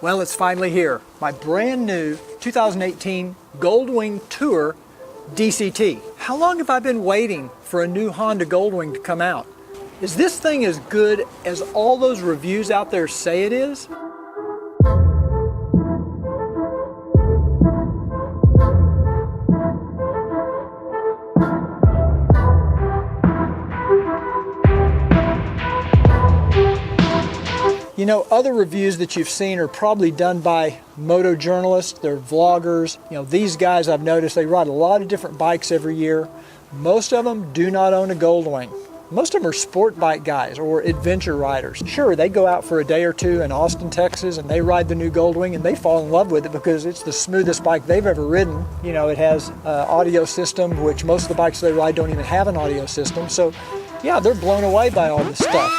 Well, it's finally here. My brand new 2018 Goldwing Tour DCT. How long have I been waiting for a new Honda Goldwing to come out? Is this thing as good as all those reviews out there say it is? You know, other reviews that you've seen are probably done by moto journalists, they're vloggers. You know, these guys I've noticed, they ride a lot of different bikes every year. Most of them do not own a Goldwing. Most of them are sport bike guys or adventure riders. Sure, they go out for a day or two in Austin, Texas, and they ride the new Goldwing and they fall in love with it because it's the smoothest bike they've ever ridden. You know, it has an audio system, which most of the bikes they ride don't even have an audio system. So yeah, they're blown away by all this stuff.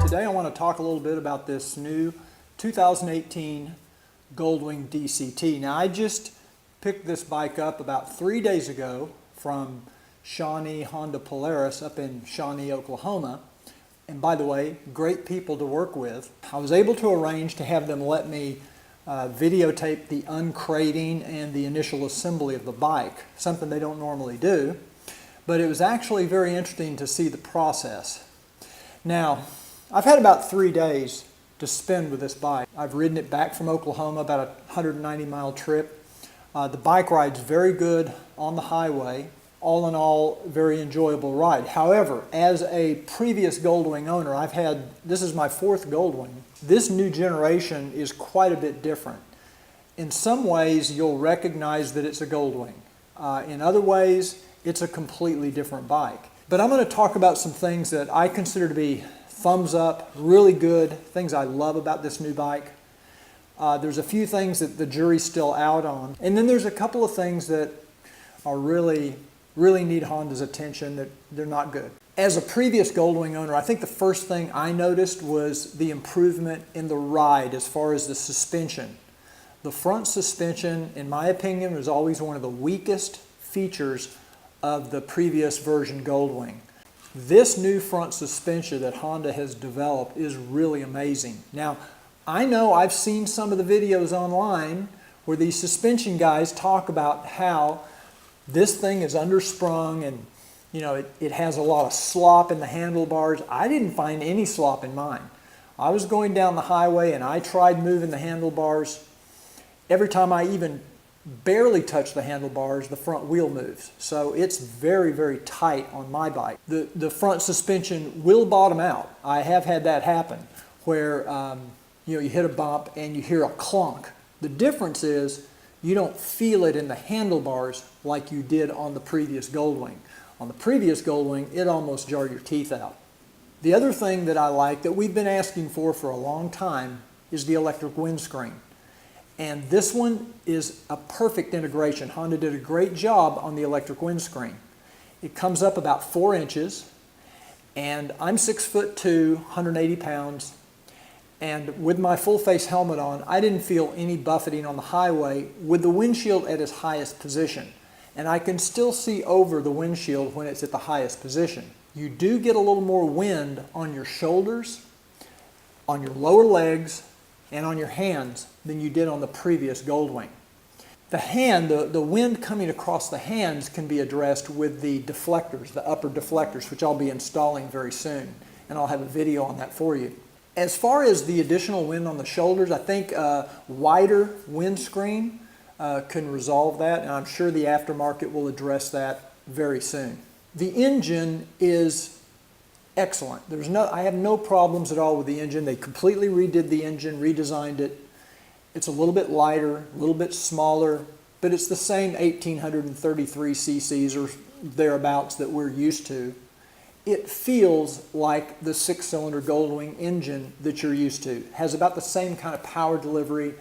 Today I want to talk a little bit about this new 2018 Goldwing DCT. Now I just picked this bike up about 3 days ago from Shawnee Honda Polaris up in Shawnee, Oklahoma. And by the way, great people to work with. I was able to arrange to have them let me videotape the uncrating and the initial assembly of the bike, something they don't normally do. But it was actually very interesting to see the process. Now, I've had about 3 days to spend with this bike. I've ridden it back from Oklahoma, about a 190-mile trip. The bike ride's very good on the highway. All in all, very enjoyable ride. However, as a previous Goldwing owner, this is my 4th Goldwing. This new generation is quite a bit different. In some ways, you'll recognize that it's a Goldwing. In other ways, it's a completely different bike. But I'm going to talk about some things that I consider to be thumbs up, really good, things I love about this new bike. There's a few things that the jury's still out on. And then there's a couple of things that are really need Honda's attention, that they're not good. As a previous Goldwing owner, I think the first thing I noticed was the improvement in the ride as far as the suspension. The front suspension, in my opinion, was always one of the weakest features of the previous version Goldwing. This new front suspension that Honda has developed is really amazing. Now, I know I've seen some of the videos online where these suspension guys talk about how this thing is undersprung and you know it has a lot of slop in the handlebars. I didn't find any slop in mine. I was going down the highway and I tried moving the handlebars. Every time I even barely touch the handlebars, the front wheel moves. So it's very, very tight on my bike. The front suspension will bottom out. I have had that happen where you hit a bump and you hear a clunk. The difference is you don't feel it in the handlebars like you did on the previous Goldwing. On the previous Goldwing, it almost jarred your teeth out. The other thing that I like that we've been asking for a long time is the electric windscreen. And this one is a perfect integration. Honda did a great job on the electric windscreen. It comes up about 4 inches, and I'm 6'2", 180 pounds, and with my full face helmet on, I didn't feel any buffeting on the highway with the windshield at its highest position. And I can still see over the windshield when it's at the highest position. You do get a little more wind on your shoulders, on your lower legs, and on your hands than you did on the previous Goldwing. The wind coming across the hands can be addressed with the deflectors, the upper deflectors, which I'll be installing very soon, and I'll have a video on that for you. As far as the additional wind on the shoulders, I think a wider windscreen can resolve that, and I'm sure the aftermarket will address that very soon. The engine is excellent. I have no problems at all with the engine. They completely redid the engine, redesigned it. It's a little bit lighter, a little bit smaller, but it's the same 1833 cc's or thereabouts that we're used to. It feels like the six-cylinder Goldwing engine that you're used to. It has about the same kind of power delivery.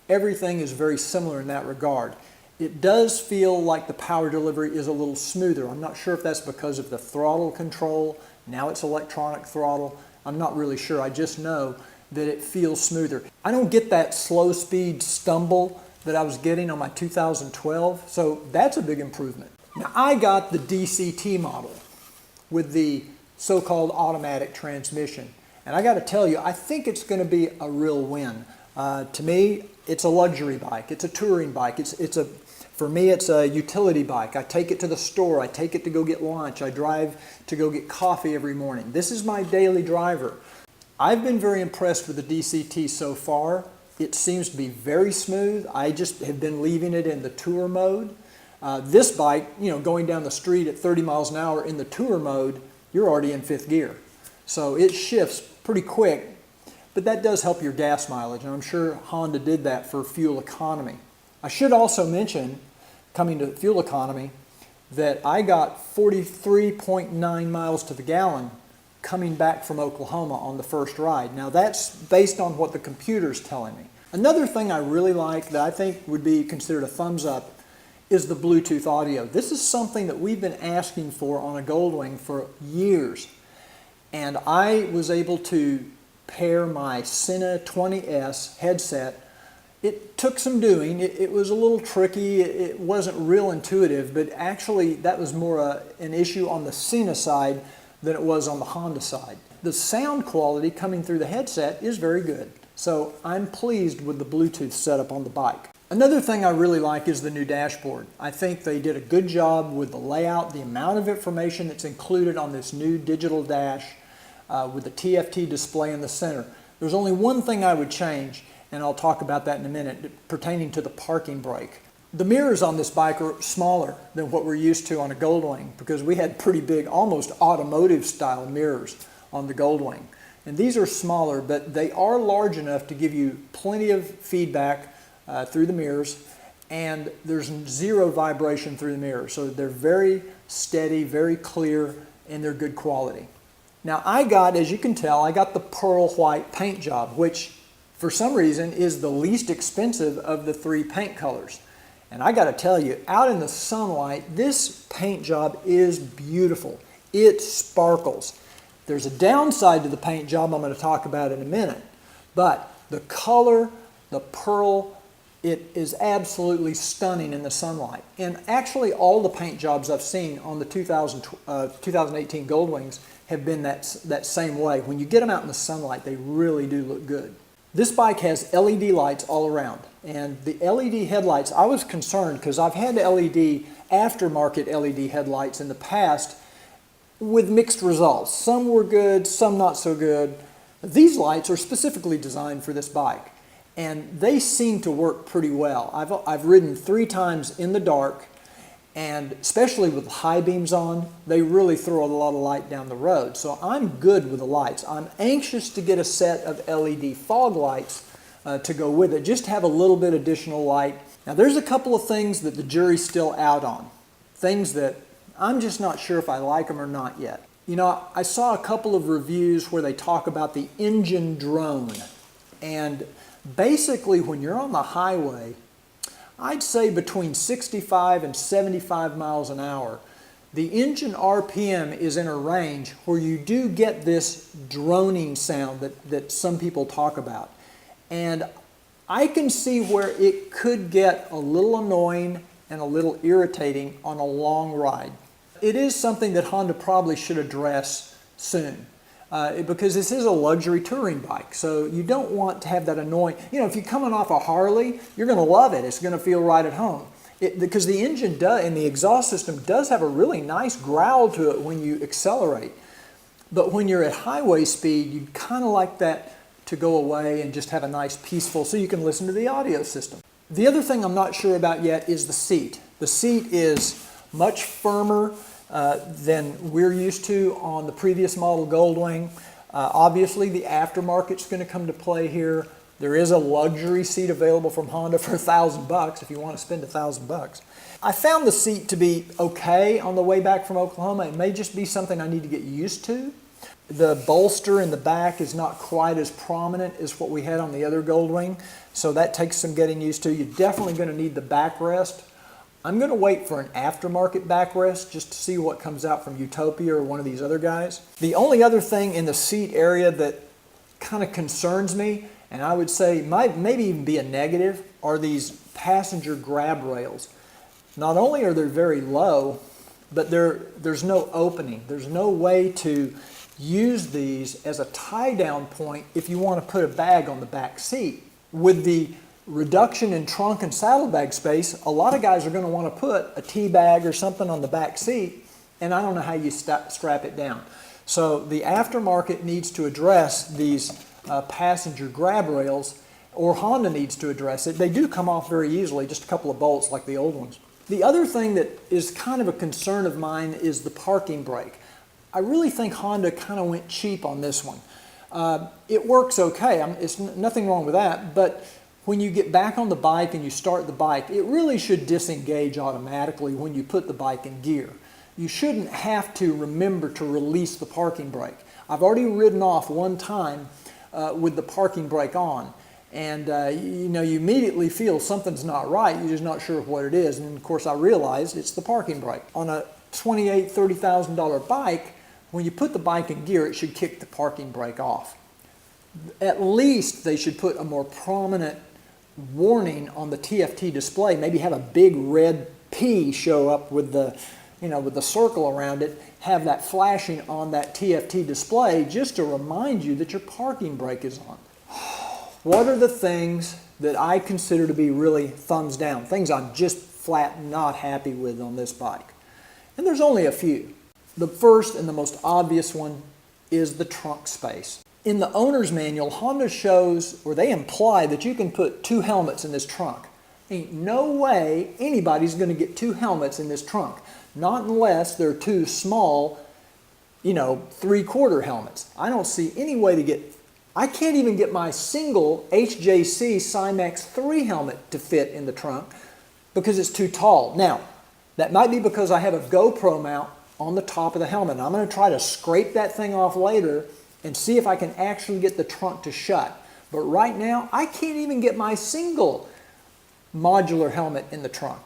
Everything is very similar in that regard. It does feel like the power delivery is a little smoother. I'm not sure if that's because of the throttle control. Now it's electronic throttle. I'm not really sure. I just know that it feels smoother. I don't get that slow speed stumble that I was getting on my 2012, so that's a big improvement. Now I got the DCT model with the so-called automatic transmission. And I got to tell you, I think it's going to be a real win. To me, it's a luxury bike. It's a touring bike. For me, it's a utility bike. I take it to the store. I take it to go get lunch. I drive to go get coffee every morning. This is my daily driver. I've been very impressed with the DCT so far. It seems to be very smooth. I just have been leaving it in the tour mode. This bike, going down the street at 30 miles an hour in the tour mode, you're already in fifth gear. So it shifts pretty quick, but that does help your gas mileage, and I'm sure Honda did that for fuel economy. I should also mention, coming to fuel economy, that I got 43.9 miles to the gallon coming back from Oklahoma on the first ride. Now that's based on what the computer's telling me. Another thing I really like that I think would be considered a thumbs up is the Bluetooth audio. This is something that we've been asking for on a Goldwing for years. And I was able to pair my Sena 20S headset. It took some doing. It was a little tricky. It wasn't real intuitive, but actually that was more an issue on the Sena side than it was on the Honda side. The sound quality coming through the headset is very good. So I'm pleased with the Bluetooth setup on the bike. Another thing I really like is the new dashboard. I think they did a good job with the layout, the amount of information that's included on this new digital dash with the TFT display in the center. There's only one thing I would change, and I'll talk about that in a minute, pertaining to the parking brake. The mirrors on this bike are smaller than what we're used to on a Goldwing because we had pretty big, almost automotive style mirrors on the Goldwing. And these are smaller, but they are large enough to give you plenty of feedback through the mirrors, and there's zero vibration through the mirror. So they're very steady, very clear, and they're good quality. Now I got, as you can tell, I got the pearl white paint job, which for some reason is the least expensive of the three paint colors. And I got to tell you, out in the sunlight, this paint job is beautiful. It sparkles. There's a downside to the paint job I'm going to talk about in a minute, but the color, the pearl, it is absolutely stunning in the sunlight. And actually all the paint jobs I've seen on the 2018 Goldwings have been that same way. When you get them out in the sunlight, they really do look good. This bike has LED lights all around. And the LED headlights, I was concerned because I've had aftermarket LED headlights in the past with mixed results. Some were good, some not so good. These lights are specifically designed for this bike, and they seem to work pretty well. I've ridden 3 times in the dark, and especially with high beams on, they really throw a lot of light down the road. So I'm good with the lights. I'm anxious to get a set of LED fog lights to go with it, just to have a little bit additional light. Now there's a couple of things that the jury's still out on, things that I'm just not sure if I like them or not yet. I saw a couple of reviews where they talk about the engine drone, and basically when you're on the highway, I'd say between 65 and 75 miles an hour, the engine RPM is in a range where you do get this droning sound that some people talk about. And I can see where it could get a little annoying and a little irritating on a long ride. It is something that Honda probably should address soon because this is a luxury touring bike. So you don't want to have that annoying, if you're coming off a Harley, you're going to love it. It's going to feel right at home. Because the engine and the exhaust system does have a really nice growl to it when you accelerate. But when you're at highway speed, you'd kind of like that to go away and just have a nice peaceful, so you can listen to the audio system. The other thing I'm not sure about yet is the seat. The seat is much firmer than we're used to on the previous model Goldwing. Obviously, the aftermarket's going to come to play here. There is a luxury seat available from Honda for $1,000 if you want to spend $1,000. I found the seat to be okay on the way back from Oklahoma. It may just be something I need to get used to. The bolster in the back is not quite as prominent as what we had on the other Goldwing, so that takes some getting used to. You're definitely going to need the backrest. I'm going to wait for an aftermarket backrest just to see what comes out from Utopia or one of these other guys. The only other thing in the seat area that kind of concerns me, and I would say might maybe even be a negative, are these passenger grab rails. Not only are they very low, but there's no opening. There's no way to use these as a tie-down point if you want to put a bag on the back seat. With the reduction in trunk and saddlebag space, a lot of guys are going to want to put a tea bag or something on the back seat, and I don't know how you strap it down. So the aftermarket needs to address these passenger grab rails, or Honda needs to address it. They do come off very easily, just a couple of bolts like the old ones. The other thing that is kind of a concern of mine is the parking brake. I really think Honda kind of went cheap on this one. It works okay, it's nothing wrong with that, but when you get back on the bike and you start the bike, it really should disengage automatically when you put the bike in gear. You shouldn't have to remember to release the parking brake. I've already ridden off one time with the parking brake on, and you know, you immediately feel something's not right, you're just not sure what it is, and of course I realized it's the parking brake. On a $28,000, $30,000 bike, when you put the bike in gear, it should kick the parking brake off. At least they should put a more prominent warning on the TFT display, maybe have a big red P show up with the, you know, with the circle around it, have that flashing on that TFT display just to remind you that your parking brake is on. What are the things that I consider to be really thumbs down, things I'm just flat not happy with on this bike? And there's only a few. The first and the most obvious one is the trunk space. In the owner's manual, Honda shows, or they imply, that you can put 2 helmets in this trunk. Ain't no way anybody's going to get 2 helmets in this trunk. Not unless they're 2 small, you know, 3/4 helmets. I don't see any way to get, I can't even get my single HJC Cymax 3 helmet to fit in the trunk because it's too tall. Now, that might be because I have a GoPro mount on the top of the helmet. I'm going to try to scrape that thing off later and see if I can actually get the trunk to shut. But right now, I can't even get my single modular helmet in the trunk.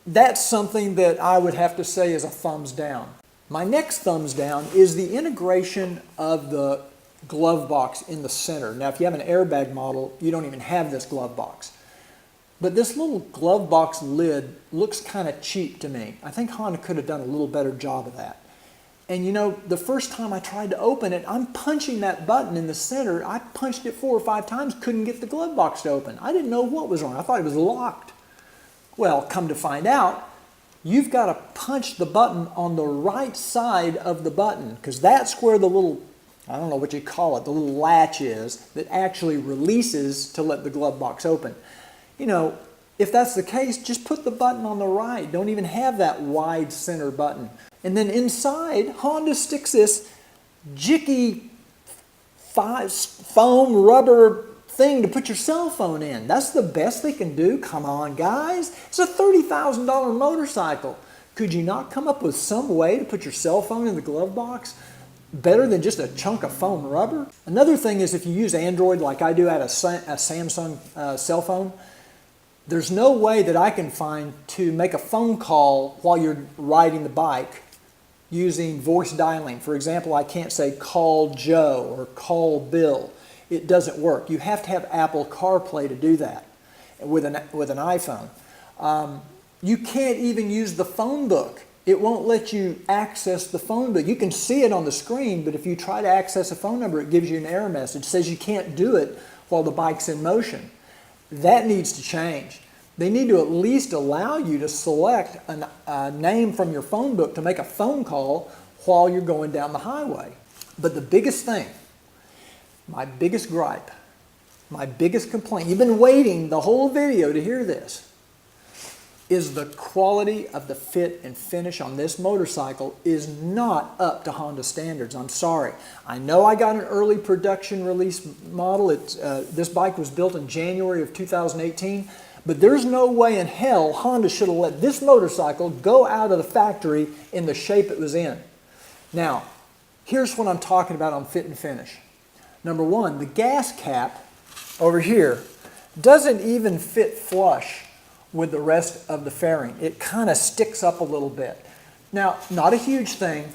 That's something that I would have to say is a thumbs down. My next thumbs down is the integration of the glove box in the center. Now, if you have an airbag model, you don't even have this glove box. But this little glove box lid looks kind of cheap to me. I think Honda could have done a little better job of that. And you know, the first time I tried to open it, I'm punching that button in the center. I punched it 4 or 5 times, couldn't get the glove box to open. I didn't know what was wrong. I thought it was locked. Well, come to find out, you've got to punch the button on the right side of the button, because that's where the little, I don't know what you call it, the little latch is that actually releases to let the glove box open. You know, if that's the case, just put the button on the right. Don't even have that wide center button. And then inside, Honda sticks this jicky foam rubber thing to put your cell phone in. That's the best they can do? Come on, guys. It's a $30,000 motorcycle. Could you not come up with some way to put your cell phone in the glove box better than just a chunk of foam rubber? Another thing is, if you use Android like I do at a Samsung cell phone, there's no way that I can find to make a phone call while you're riding the bike using voice dialing. For example, I can't say call Joe or call Bill. It doesn't work. You have to have Apple CarPlay to do that with an iPhone. You can't even use the phone book. It won't let you access the phone book. You can see it on the screen, but if you try to access a phone number, it gives you an error message. It says you can't do it while the bike's in motion. That needs to change. They need to at least allow you to select a name from your phone book to make a phone call while you're going down the highway. But the biggest thing, my biggest gripe, my biggest complaint, you've been waiting the whole video to hear this. is the quality of the fit and finish on this motorcycle is not up to Honda standards. I'm sorry. I know I got an early production release model. This bike was built in January of 2018, but there's no way in hell Honda should have let this motorcycle go out of the factory in the shape it was in. Now, here's what I'm talking about on fit and finish. Number one, the gas cap over here doesn't even fit flush with the rest of the fairing. It kind of sticks up a little bit. Now, not a huge thing,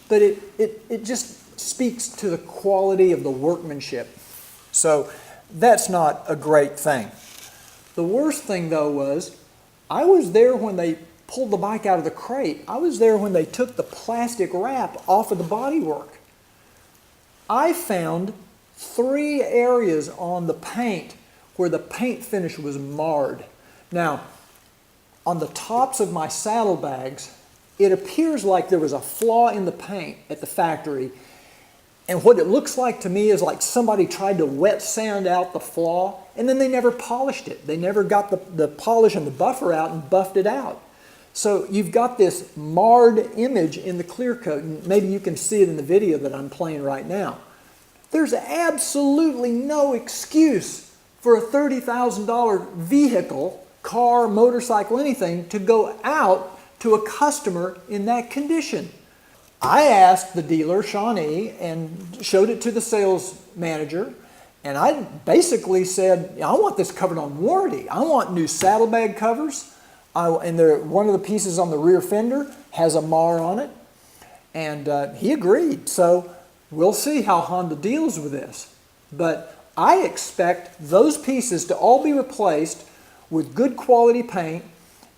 but it just speaks to the quality of the workmanship. So that's not a great thing. The worst thing though was, I was there when they pulled the bike out of the crate. I was there when they took the plastic wrap off of the bodywork. I found 3 areas on the paint where the paint finish was marred. Now, on the tops of my saddlebags, it appears like there was a flaw in the paint at the factory. And what it looks like to me is like somebody tried to wet sand out the flaw, and then they never polished it. They never got the polish and the buffer out and buffed it out. So you've got this marred image in the clear coat, and maybe you can see it in the video that I'm playing right now. There's absolutely no excuse for a $30,000 vehicle, car, motorcycle, anything, to go out to a customer in that condition. I asked the dealer, Shawnee, and showed it to the sales manager, and I basically said, I want this covered on warranty. I want new saddlebag covers, and one of the pieces on the rear fender has a mar on it, and he agreed. So we'll see how Honda deals with this. But I expect those pieces to all be replaced with good quality paint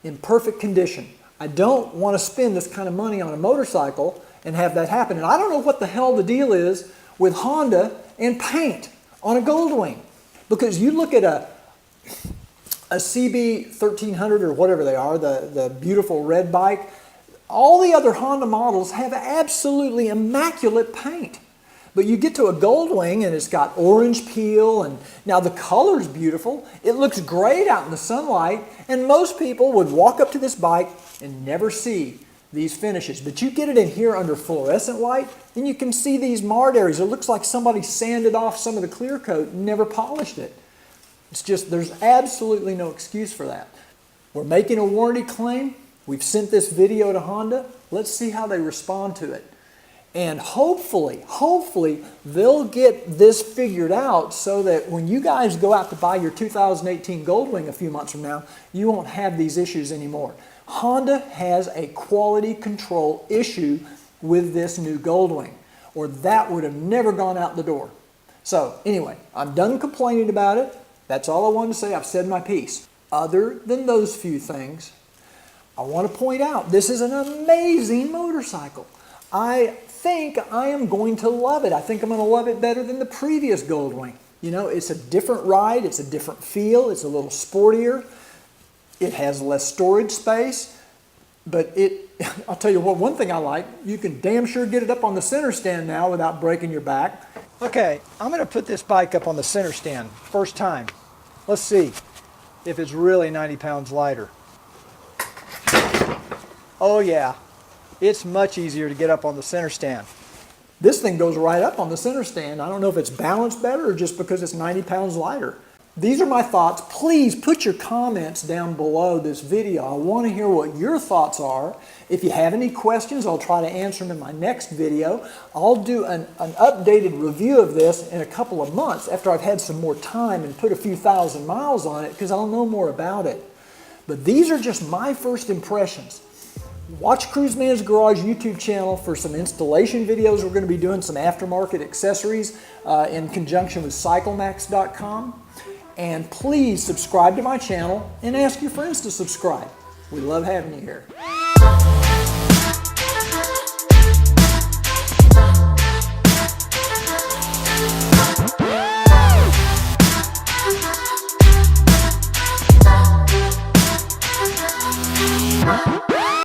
in perfect condition. I don't want to spend this kind of money on a motorcycle and have that happen. And I don't know what the hell the deal is with Honda and paint on a Goldwing. Because you look at a CB 1300 or whatever they are, the beautiful red bike, all the other Honda models have absolutely immaculate paint. But you get to a Goldwing and it's got orange peel, and now the color's beautiful. It looks great out in the sunlight, and most people would walk up to this bike and never see these finishes. But you get it in here under fluorescent light, and you can see these marred areas. It looks like somebody sanded off some of the clear coat and never polished it. It's just, there's absolutely no excuse for that. We're making a warranty claim. We've sent this video to Honda. Let's see how they respond to it. And hopefully, they'll get this figured out so that when you guys go out to buy your 2018 Goldwing a few months from now, you won't have these issues anymore. Honda has a quality control issue with this new Goldwing, or that would have never gone out the door. So anyway, I'm done complaining about it. That's all I wanted to say. I've said my piece. Other than those few things, I want to point out this is an amazing motorcycle. I think I am going to love it. I think I'm going to love it better than the previous Goldwing. You know, it's a different ride, it's a different feel, it's a little sportier, it has less storage space, but I'll tell you what, one thing I like, you can damn sure get it up on the center stand now without breaking your back. Okay, I'm going to put this bike up on the center stand, first time. Let's see if it's really 90 pounds lighter. Oh yeah. It's much easier to get up on the center stand. This thing goes right up on the center stand. I don't know if it's balanced better or just because it's 90 pounds lighter. These are my thoughts. Please put your comments down below this video. I want to hear what your thoughts are. If you have any questions, I'll try to answer them in my next video. I'll do an updated review of this in a couple of months after I've had some more time and put a few thousand miles on it, because I'll know more about it. But these are just my first impressions. Watch Cruiseman's Garage YouTube channel for some installation videos. We're going to be doing some aftermarket accessories in conjunction with CycleMax.com. And please subscribe to my channel and ask your friends to subscribe. We love having you here.